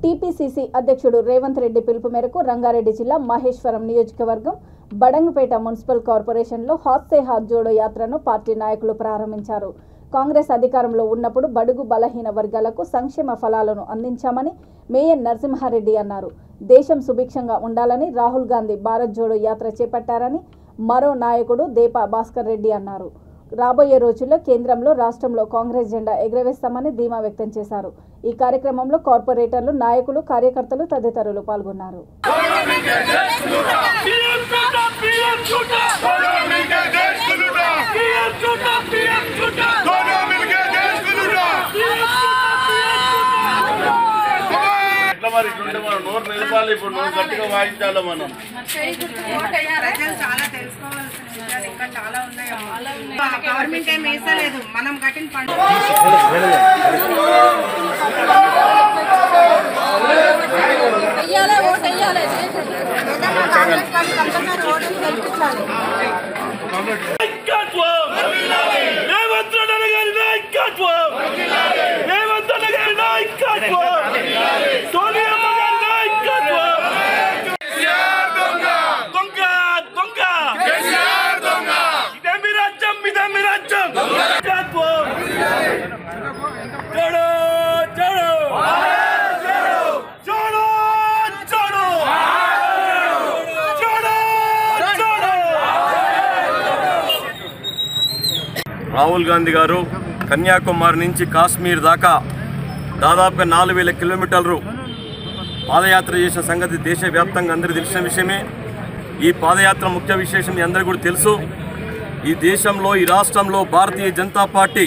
TPCC అధ్యక్షుడు రేవంత్ రెడ్డి పిలుపు మేరకు రంగారెడ్డి జిల్లా మహేశ్వరం నియోజకవర్గం బడంగపేట మున్సిపల్ కార్పొరేషన్లో హాత్ సే హాత్ జోడో యాత్రను పార్టీ నాయకులు ప్రారంభించారు. కాంగ్రెస్ అధికారంలో ఉన్నప్పుడు బడుగు బలహీన వర్గాలకు సంక్షేమ ఫలాలను అందించామని మేయర్ నరసింహారెడ్డి అన్నారు. దేశం సుభిక్షంగా ఉండాలని రాహుల్ గాంధీ భారత్ జోడో యాత్ర చేపట్టారని మరో నాయకుడు దేపా భాస్కర్ రెడ్డి అన్నారు. రాబోయే రోజుల్లో కేంద్రంలో రాష్ట్రంలో కాంగ్రెస్ జెండా ఎగురవేస్తామని ధీమా వ్యక్తం చేశారు. ఈ కార్యక్రమంలో కార్పొరేటర్లు, నాయకులు, కార్యకర్తలు తదితరులు పాల్గొన్నారు. మరి మనం నోరు నిలపాలి. ఇప్పుడు నోరు గట్టిగా వాయించాలి. మనం చాలా తెలుసుకోవాల్సిన ఇంకా చాలా ఉన్నాయి. గవర్నమెంట్ ఏం వేసలేదు, మనం కట్టిన పండు రాహుల్ గాంధీ గారు కన్యాకుమారి నుంచి కాశ్మీర్ దాకా దాదాపుగా 4000 కిలోమీటర్లు పాదయాత్ర చేసిన సంగతి దేశవ్యాప్తంగా అందరికీ తెలిసిన విషయమే. ఈ పాదయాత్ర ముఖ్య విశేషం మీ అందరికీ కూడా తెలుసు. ఈ దేశంలో, ఈ రాష్ట్రంలో భారతీయ జనతా పార్టీ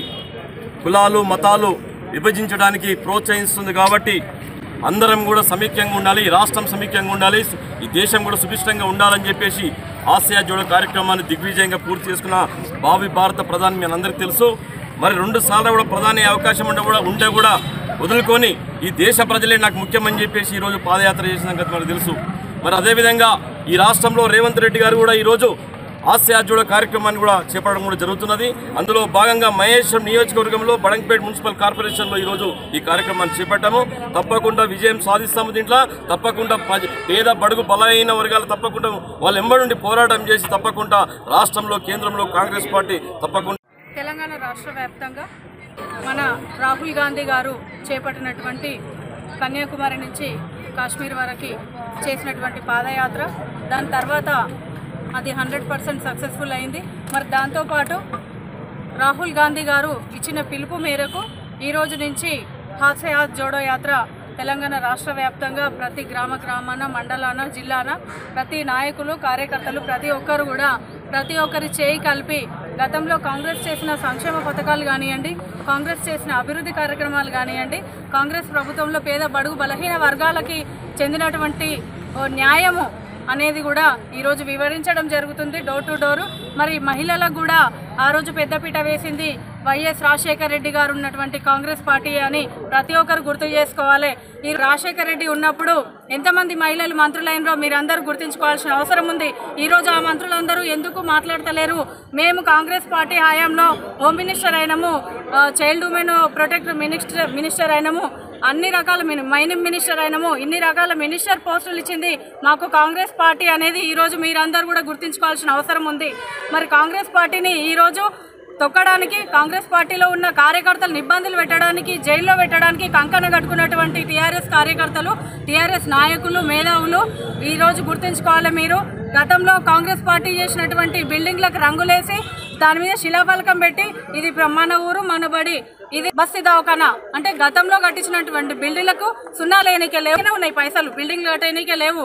కులాలు, మతాలు విభజించడానికి ప్రోత్సహిస్తుంది. కాబట్టి అందరం కూడా సమైక్యంగా ఉండాలి, ఈ రాష్ట్రం సమైక్యంగా ఉండాలి, ఈ దేశం కూడా సుభిష్టంగా ఉండాలని చెప్పేసి ఆసియా జోడో కార్యక్రమాన్ని దిగ్విజయంగా పూర్తి చేసుకున్న భావి భారత ప్రధాని మీ అందరికీ తెలుసు. మరి 2 సార్లు కూడా ప్రధాని అవకాశం ఉంటే కూడా వదులుకొని ఈ దేశ ప్రజలే నాకు ముఖ్యమని చెప్పేసి ఈరోజు పాదయాత్ర చేసిన సంగతి మనకు తెలుసు. మరి అదేవిధంగా ఈ రాష్ట్రంలో రేవంత్ రెడ్డి గారు కూడా ఈరోజు ఆసియా జోడో కార్యక్రమాన్ని కూడా చేపట్టడం కూడా జరుగుతున్నది. అందులో భాగంగా మహేశ్వరం నియోజకవర్గంలో బడంగపేట మున్సిపల్ కార్పొరేషన్లో ఈరోజు ఈ కార్యక్రమాన్ని చేపట్టాము. తప్పకుండా విజయం సాధిస్తాము. దీంట్లో తప్పకుండా పేద బడుగు బలహీన వర్గాలు తప్పకుండా వాళ్ళ ఎంబడి పోరాటం చేసి తప్పకుండా రాష్ట్రంలో, కేంద్రంలో కాంగ్రెస్ పార్టీ తప్పకుండా. తెలంగాణ రాష్ట్ర వ్యాప్తంగా మన రాహుల్ గాంధీ గారు చేపట్టినటువంటి కన్యాకుమారి నుంచి కాశ్మీర్ వరకు చేసినటువంటి పాదయాత్ర, దాని తర్వాత అది 100% సక్సెస్ఫుల్ అయింది. మరి దాంతోపాటు రాహుల్ గాంధీ గారు ఇచ్చిన పిలుపు మేరకు ఈరోజు నుంచి హాత్ సే హాత్ జోడో యాత్ర తెలంగాణ రాష్ట్ర వ్యాప్తంగా ప్రతి గ్రామాన, మండలాన, జిల్లాన ప్రతి నాయకులు, కార్యకర్తలు ప్రతి ఒక్కరి చేయి కలిపి గతంలో కాంగ్రెస్ చేసిన సంక్షేమ పథకాలు కానివ్వండి, కాంగ్రెస్ చేసిన అభివృద్ధి కార్యక్రమాలు కానివ్వండి, కాంగ్రెస్ ప్రభుత్వంలో పేద బడుగు బలహీన వర్గాలకి చెందినటువంటి న్యాయము అనేది కూడా ఈరోజు వివరించడం జరుగుతుంది డోర్ టు డోరు. మరి మహిళలకు కూడా ఆ రోజు పెద్దపీట వేసింది వైఎస్ రాజశేఖర రెడ్డి గారు ఉన్నటువంటి కాంగ్రెస్ పార్టీ అని ప్రతి ఒక్కరు గుర్తు చేసుకోవాలి. ఈ రాజశేఖర రెడ్డి ఉన్నప్పుడు ఎంతమంది మహిళలు మంత్రులైనరో మీరందరూ గుర్తుంచుకోవాల్సిన అవసరం ఉంది. ఈరోజు ఆ మంత్రులందరూ ఎందుకు మాట్లాడతలేరు? మేము కాంగ్రెస్ పార్టీ హయాంలో హోమ్ మినిస్టర్ అయినాము, చైల్డ్ ఉమెన్ ప్రొటెక్ట్ మినిస్టర్ అయినాము, అన్ని రకాల మైనింగ్ మినిస్టర్ అయినాము, ఇన్ని రకాల మినిస్టర్ పోస్టులు ఇచ్చింది మాకు కాంగ్రెస్ పార్టీ అనేది ఈరోజు మీరందరూ కూడా గుర్తుంచుకోవాల్సిన అవసరం ఉంది. మరి కాంగ్రెస్ పార్టీని ఈరోజు తొక్కడానికి, కాంగ్రెస్ పార్టీలో ఉన్న కార్యకర్తలను ఇబ్బందులు పెట్టడానికి, జైల్లో పెట్టడానికి కంకణ కట్టుకున్నటువంటి టీఆర్ఎస్ కార్యకర్తలు, టీఆర్ఎస్ నాయకులు, మేధావులు ఈరోజు గుర్తుంచుకోవాలి. మీరు గతంలో కాంగ్రెస్ పార్టీ చేసినటువంటి బిల్డింగ్లకు రంగులేసి దాని మీద శిలాఫలకం పెట్టి ఇది మన ఊరు, మన బడి, ఇది బస్తీ దవాఖానా అంటే గతంలో కట్టించినటువంటి బిల్డింగ్లకు సున్నా లేనికే లేవు ఉన్నాయి పైసలు, బిల్డింగ్లు కట్టేనికే లేవు.